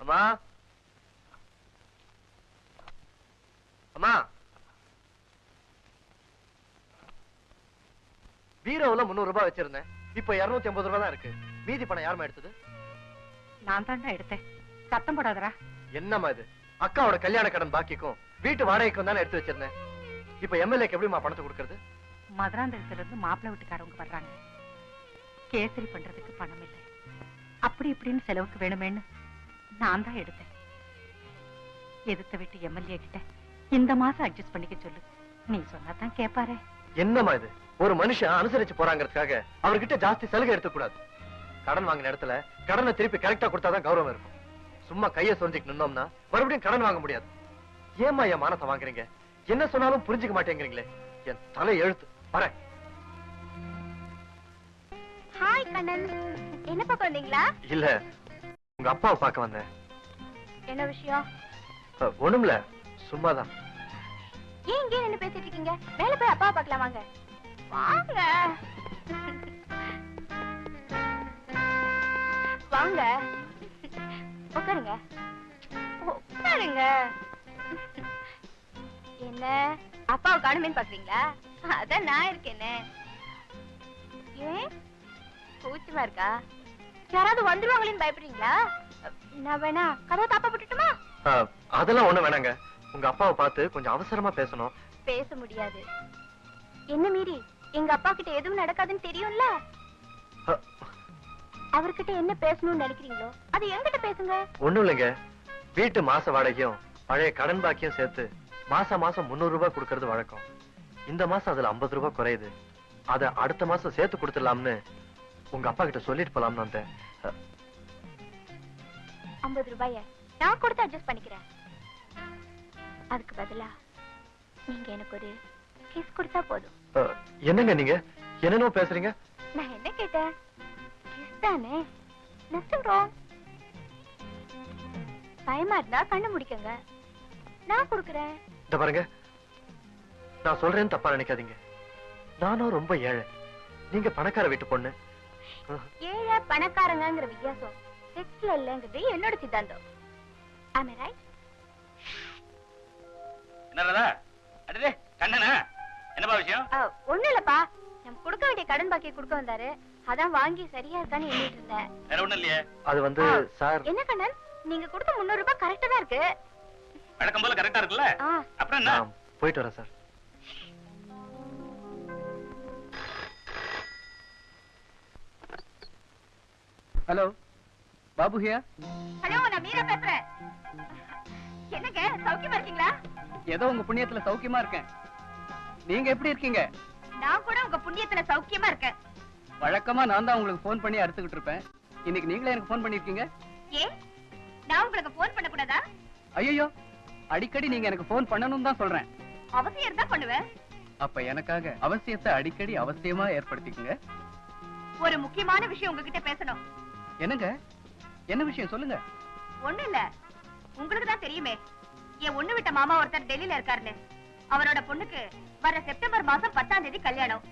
அம்மா அம்மா, பீரோவுல 300 ரூபாய் வச்சிருந்தேன். இப்ப 250 ரூபாய் தான் இருக்கு. மீதி பணம் யாருமா எடுத்தது? நான் தான்டா எடுத்தேன். சத்தம் போடாதடா. என்னம்மா இது? அக்காவோட கல்யாண கடன் பாக்கிக்கும் வீட்டு வாடகைக்கும் தானே எடுத்து வச்சிருந்தேன். இப்ப எம்எல்ஏக்கு எப்படிமா பணத்தை கொடுக்கறது? மதுராந்தகத்துல இருந்து மாப்பிள்ளை வீட்டுக்காரவங்க வர்றாங்க. கேசரி பண்றதுக்கு பணம் இல்லை. அப்படி இப்படின்னு செலவுக்கு வேணுமேன்னு நான் தான் எடுத்தேன். எதிர்த்த வீட்டு எம்எல்ஏ கிட்ட இந்த மாசம் அட்ஜஸ்ட் பண்ணிக்க சொல்லு. நீ சொன்னாதான் கேட்பாரே. என்னம்மா இது? ஒரு மனுஷன் அனுசரிச்சு போறாங்கிறதுக்காக அவர்கிட்ட ஜாஸ்தி சலுகை எடுத்துக்கூடாது. கடன் வாங்கின இடத்துல கடனை திருப்பி கரெக்டா கொடுத்தாதான் கௌரவம் இருக்கும். சும்மா கைய சொரிஞ்சுக்கு நின்னோம்னா மறுபடியும் கடன் வாங்க முடியாது. ஏமா என் மானத்தை வாங்குறீங்க? என்ன சொன்னாலும் புரிஞ்சுக்க மாட்டேங்கிறீங்களே. என் தலை எழுத்து. வரேன். ஹாய் கண்ணன், என்ன பார்க்க வந்தீங்களா? இல்ல, உங்க அப்பாவை பார்க்க வந்தேன். என்ன விஷயம்? ஒண்ணுமில்ல, சும்மாதான். ஏன் இங்கே நின்னு பேசிட்டு இருக்கீங்க? மேல போய் அப்பாவை பார்க்கலாம் வாங்க. வாங்க வாங்க, உட்காருங்க உட்காருங்க. என்ன அப்பாவை காணுமேன்னு பாக்குறீங்களா? அதான் நான் இருக்கேனே. ஏன் கூச்சமா இருக்கா? யாராவது வந்துருவாங்களேன்னு பயப்படுறீங்களா? நான் வேணா கதவை தாப்பா போட்டுட்டுமா? அதெல்லாம் ஒண்ணு வேணாங்க. உங்க அப்பாவை பார்த்து கொஞ்சம் அவசரமா பேசணும். பேச முடியாது. என்ன மீறி எங்க அப்பா கிட்ட எதுவும் நடக்காதுன்னு தெரியும்ல. அவர்கிட்ட என்ன பேசணும்னு நினைக்கிறீங்களோ அது என்கிட்ட பேசுங்க. ஒண்ணும் இல்லைங்க, வீட்டு மாச வாடகையும் பழைய கடன் பாக்கியும் சேர்த்து மாசம் 300 ரூபாய் கொடுக்கறது வழக்கம். இந்த மாசம் அதுல 50 ரூபாய் குறையுது. அத அடுத்த மாசம் சேர்த்து கொடுத்துடலாம்னு உங்க அப்பா கிட்ட சொல்லிட்டு போலாம்னு வந்தேன். 50 ரூபாய நான் கொடுத்து அட்ஜஸ்ட் பண்ணிக்கிறேன். அதுக்கு பதிலா நீங்க எனக்கு ஒரு கிஸ் கொடுத்தா போதும். என்னங்க நீங்க என்னென்ன பேசுறீங்க? நான் என்ன கேட்டேன்? கிஸ் தானே. Nothing wrong. பயமா இருந்தா கண்ணு முடிக்கங்க, நான் கொடுக்கறேன். இந்த பாருங்க, நான் சொல்றேன்னு தப்பா நினைக்காதீங்க. நானும் ரொம்ப ஏழை, நீங்க பணக்கார வீட்டு பொண்ணு. ஏழை பணக்காரங்கிற வித்தியாசம் செக்ஸ்ல இல்லங்கிறது என்னோட சித்தாந்தம். Am I right? என்னடா அடடே கண்ணனா, என்னப்பா விஷயம்? ஒண்ணு இல்லப்பா, நம்ம கொடுக்க வேண்டிய கடன் பாக்கியை கொடுக்க வந்தாரு. அதான் வாங்கி சரியா இருக்கான்னு எண்ணிட்டு இருந்தேன். வேற ஒண்ணும் இல்லையே. அது வந்து சார். என்ன கண்ணன், நீங்க கொடுத்த 300 ரூபாய் கரெக்டா தான் இருக்கு. வழக்கம் போல கரெக்டா இருக்குல்ல? அப்புறம் என்ன? போயிட்டு வரேன் சார். ஹலோ, பாபு ஹியா. ஹலோ, நான் மீரா பேசுறேன். என்னங்க சௌக்கியமா இருக்கீங்களா? ஏதோ உங்க புண்ணியத்துல சௌக்கியமா இருக்கேன். நீங்க எப்படி இருக்கீங்க? நான் கூட உங்க புண்ணியத்துல சௌக்கியமா இருக்கேன். வழக்கமா நான் தான் உங்களுக்கு போன் பண்ணி அறுத்துக்கிட்டு இருப்பேன். இன்னைக்கு நீங்களே எனக்கு போன் பண்ணிருக்கீங்க. ஏன் நான் உங்களுக்கு போன் பண்ண கூடாதா? ஐயோ, அடிக்கடி நீங்க எனக்கு போன் பண்ணணும்னு தான் சொல்றேன். அவசியம் இருந்தா பண்ணுவேன். அப்ப எனக்காக அவசியத்தை அடிக்கடி அவசியமா ஏற்படுத்திக்கங்க. ஒரு முக்கியமான விஷயம் உங்ககிட்ட பேசணும். என்னங்க, என்ன விஷயம் சொல்லுங்க. ஒண்ணு இல்ல, உங்களுக்கு தான் தெரியுமே என் ஒண்ணு விட்ட மாமா ஒருத்தர் டெல்லியில இருக்காருன்னு. அவரோட பொண்ணுக்கு வர செப்டம்பர் மாசம் 10ஆம் தேதி கல்யாணம்.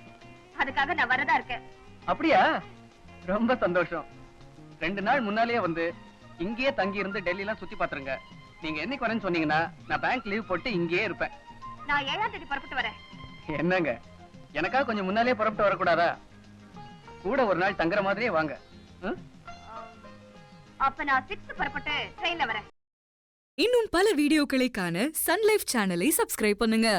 அதுக்காக நான் வரதா இருக்கேன். அப்படியா? ரொம்ப சந்தோஷம். 2 நாள் முன்னாலேயே வந்து இங்கேயே தங்கி இருந்து டெல்லி எல்லாம் சுத்தி பாத்துருங்க. நீங்க என்னைக்கு வரேன்னு சொன்னீங்கன்னா நான் பேங்க் லீவ் போட்டு இங்கேயே இருப்பேன். நான் 7ஆம் தேதி புறப்பட்டு வரேன். என்னங்க, எனக்காக கொஞ்சம் முன்னாலே புறப்பட்டு வரக்கூடாதா? கூட ஒரு நாள் தங்குற மாதிரியே வாங்க. அப்ப நான் 6 புறப்பட்டு ட்ரெயின்ல வரேன். இன்னும் பல வீடியோக்களை காண சன் லைஃப் சேனலை சப்ஸ்கிரைப் பண்ணுங்க.